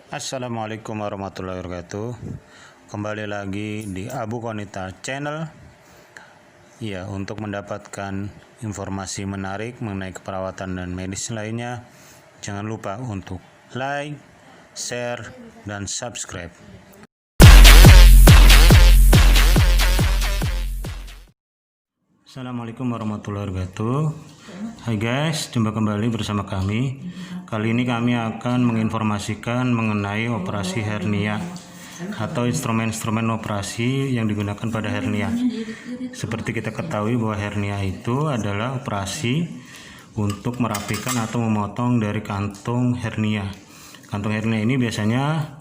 Assalamualaikum warahmatullahi wabarakatuh. Kembali lagi di Abu Konita Channel. Ya, untuk mendapatkan informasi menarik mengenai keperawatan dan medis lainnya, jangan lupa untuk like, share, dan subscribe. Assalamualaikum warahmatullahi wabarakatuh. Hai guys, jumpa kembali bersama kami. Kali ini kami akan menginformasikan mengenai operasi hernia atau instrumen-instrumen operasi yang digunakan pada hernia. Seperti kita ketahui bahwa hernia itu adalah operasi untuk merapikan atau memotong dari kantung hernia. Kantung hernia ini biasanya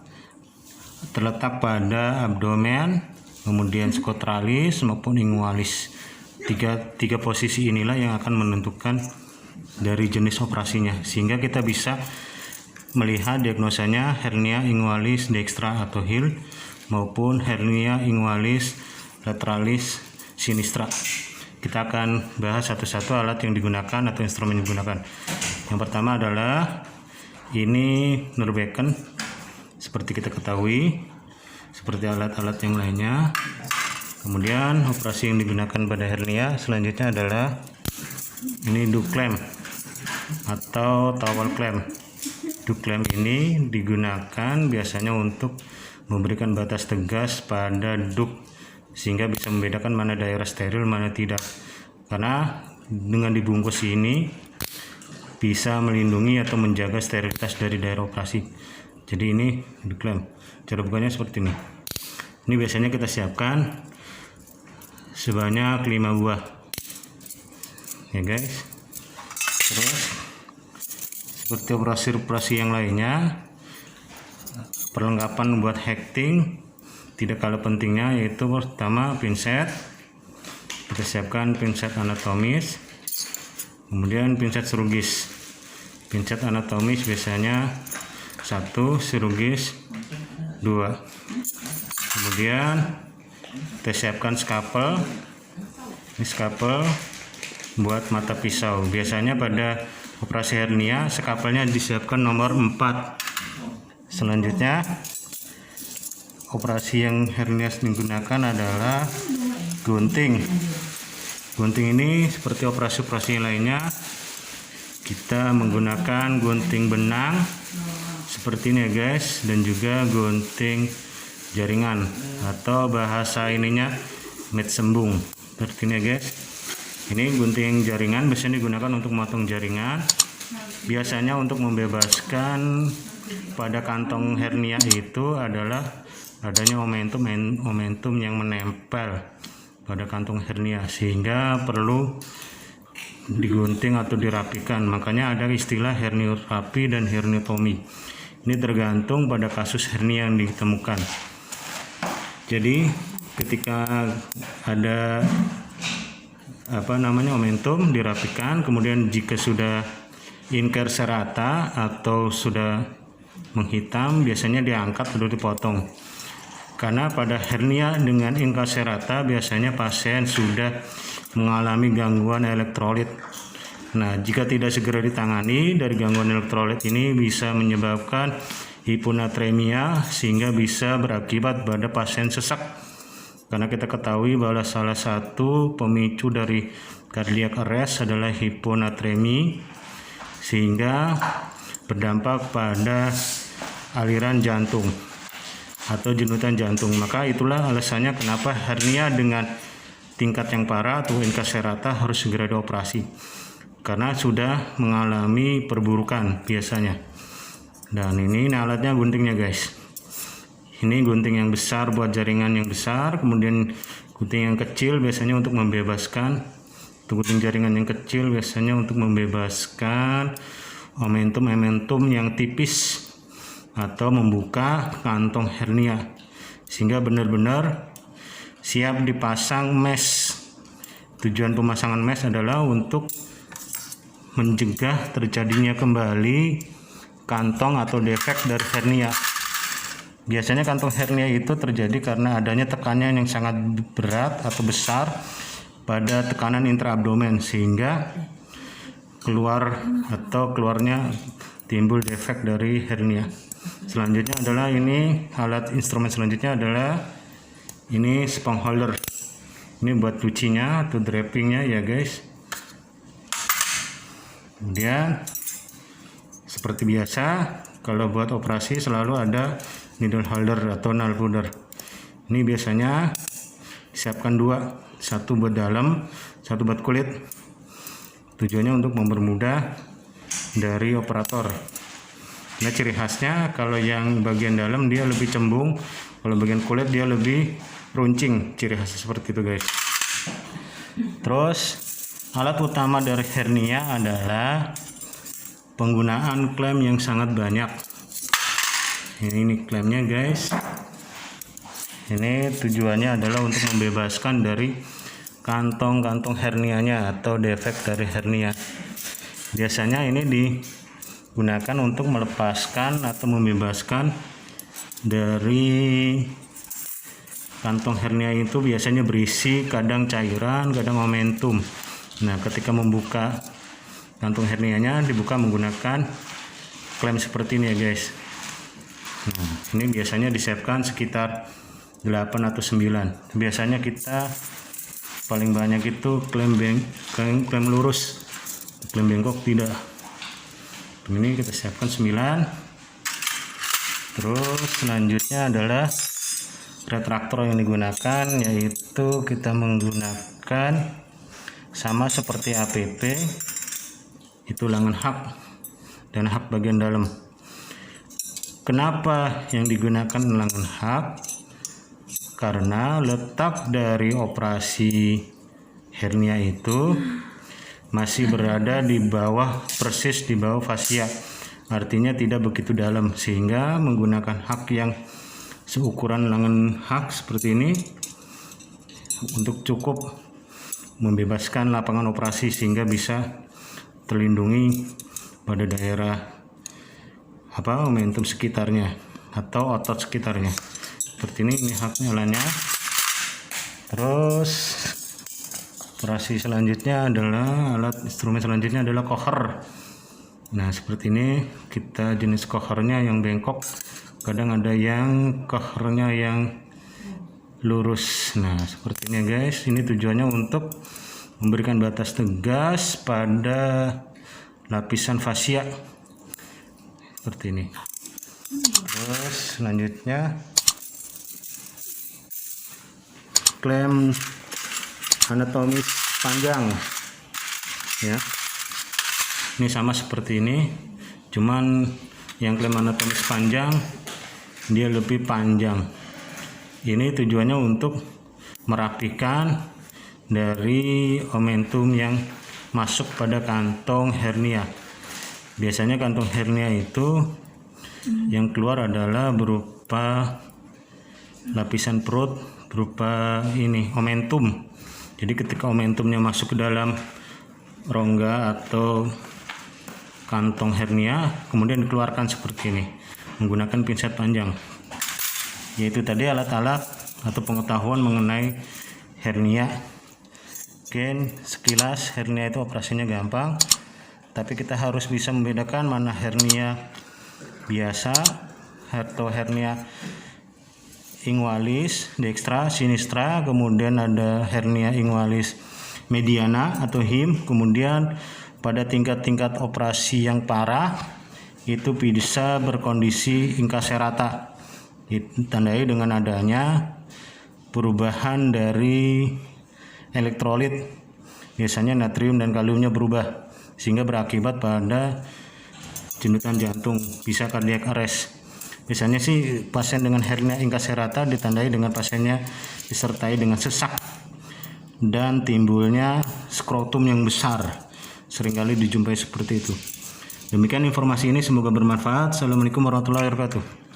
terletak pada abdomen, kemudian scotralis maupun ingualis. Tiga posisi inilah yang akan menentukan dari jenis operasinya, sehingga kita bisa melihat diagnosanya hernia ingualis dextra atau HIL maupun hernia ingualis lateralis sinistra. Kita akan bahas satu-satu alat yang digunakan atau instrumen yang digunakan. Yang pertama adalah ini Nurbeken, seperti kita ketahui, seperti alat-alat yang lainnya. Kemudian operasi yang digunakan pada hernia selanjutnya adalah ini duct clamp atau towel clamp. Duct clamp ini digunakan biasanya untuk memberikan batas tegas pada duct sehingga bisa membedakan mana daerah steril mana tidak. Karena dengan dibungkus ini bisa melindungi atau menjaga sterilitas dari daerah operasi. Jadi ini duct clamp. Cara bukanya seperti ini. Ini biasanya kita siapkan sebanyak 5 buah ya guys. Terus seperti operasi-operasi yang lainnya, perlengkapan buat hacking tidak kalah pentingnya, yaitu pertama pinset. Kita siapkan pinset anatomis, kemudian pinset chirurgis. Pinset anatomis biasanya 1, chirurgis 2. Kemudian kita siapkan skapel. Ini skapel buat mata pisau. Biasanya pada operasi hernia skapelnya disiapkan nomor 4. Selanjutnya operasi yang hernia digunakan adalah gunting. Gunting ini seperti operasi-operasi lainnya, kita menggunakan gunting benang seperti ini ya guys, dan juga gunting jaringan atau bahasa ininya met sembung seperti ini ya guys. Ini gunting jaringan biasanya digunakan untuk memotong jaringan, biasanya untuk membebaskan pada kantong hernia itu adalah adanya momentum yang menempel pada kantung hernia sehingga perlu digunting atau dirapikan. Makanya ada istilah hernioterapi dan herniotomi. Ini tergantung pada kasus hernia yang ditemukan. Jadi ketika ada momentum dirapikan, kemudian jika sudah incarcerata atau sudah menghitam biasanya diangkat lalu dipotong. Karena pada hernia dengan incarcerata biasanya pasien sudah mengalami gangguan elektrolit. Nah, jika tidak segera ditangani dari gangguan elektrolit ini bisa menyebabkan hiponatremia sehingga bisa berakibat pada pasien sesak. Karena kita ketahui bahwa salah satu pemicu dari cardiac arrest adalah hiponatremi sehingga berdampak pada aliran jantung atau jenutan jantung. Maka itulah alasannya kenapa hernia dengan tingkat yang parah atau incarcerata harus segera dioperasi, karena sudah mengalami perburukan biasanya. Dan ini alatnya, guntingnya guys. Ini gunting yang besar buat jaringan yang besar, kemudian gunting yang kecil biasanya untuk membebaskan. Gunting jaringan yang kecil biasanya untuk membebaskan momentum yang tipis atau membuka kantong hernia sehingga benar-benar siap dipasang mesh. Tujuan pemasangan mesh adalah untuk mencegah terjadinya kembali kantong atau defek dari hernia. Biasanya kantong hernia itu terjadi karena adanya tekanan yang sangat berat atau besar pada tekanan intraabdomen sehingga keluarnya timbul defek dari hernia. Selanjutnya adalah ini alat instrumen selanjutnya adalah ini spong holder. Ini buat cucinya atau drapingnya ya guys. Kemudian seperti biasa kalau buat operasi selalu ada needle holder atau nail powder. Ini biasanya siapkan dua, satu buat dalam, satu buat kulit. Tujuannya untuk mempermudah dari operator. Nah, ciri khasnya kalau yang bagian dalam dia lebih cembung, kalau bagian kulit dia lebih runcing. Ciri khasnya seperti itu guys. Terus alat utama dari hernia adalah penggunaan klem yang sangat banyak. Ini klemnya guys. Ini tujuannya adalah untuk membebaskan dari kantong-kantong hernianya atau defek dari hernia. Biasanya ini digunakan untuk melepaskan atau membebaskan dari kantong hernia. Itu biasanya berisi kadang cairan, kadang momentum. Nah, ketika membuka kantung hernianya dibuka menggunakan klem seperti ini ya guys. Nah, ini biasanya disiapkan sekitar 8 atau 9. Biasanya kita paling banyak itu klem lurus. Klem bengkok tidak. Ini kita siapkan 9. Terus selanjutnya adalah retraktor yang digunakan, yaitu kita menggunakan sama seperti APP, itu lengan hak dan hak bagian dalam. Kenapa yang digunakan lengan hak? Karena letak dari operasi hernia itu masih berada di bawah, persis di bawah fascia, artinya tidak begitu dalam, sehingga menggunakan hak yang seukuran lengan hak seperti ini untuk cukup membebaskan lapangan operasi sehingga bisa terlindungi pada daerah momentum sekitarnya atau otot sekitarnya. Seperti ini haknya lainnya. Terus operasi selanjutnya adalah alat instrumen selanjutnya adalah koher. Nah, seperti ini kita jenis kohernya yang bengkok, kadang ada yang kohernya yang lurus. Nah, seperti ini guys. Ini tujuannya untuk memberikan batas tegas pada lapisan fascia seperti ini. Terus selanjutnya klem anatomis panjang ya. Ini sama seperti ini, cuman yang klem anatomis panjang dia lebih panjang. Ini tujuannya untuk merapikan dari momentum yang masuk pada kantong hernia. Biasanya kantong hernia itu yang keluar adalah berupa lapisan perut, berupa ini momentum. Jadi ketika momentumnya masuk ke dalam rongga atau kantong hernia, kemudian dikeluarkan seperti ini menggunakan pinset panjang. Yaitu tadi alat-alat atau pengetahuan mengenai hernia. Mungkin sekilas hernia itu operasinya gampang, tapi kita harus bisa membedakan mana hernia biasa atau hernia ingualis, dextra, sinistra, kemudian ada hernia ingualis mediana atau HIM. Kemudian pada tingkat-tingkat operasi yang parah itu bisa berkondisi incaserata, ditandai dengan adanya perubahan dari elektrolit, biasanya natrium dan kaliumnya berubah sehingga berakibat pada jendutan jantung, bisa cardiac arrest. Biasanya sih pasien dengan hernia incaserata ditandai dengan pasiennya disertai dengan sesak dan timbulnya skrotum yang besar. Seringkali dijumpai seperti itu. Demikian informasi ini, semoga bermanfaat. Assalamualaikum warahmatullahi wabarakatuh.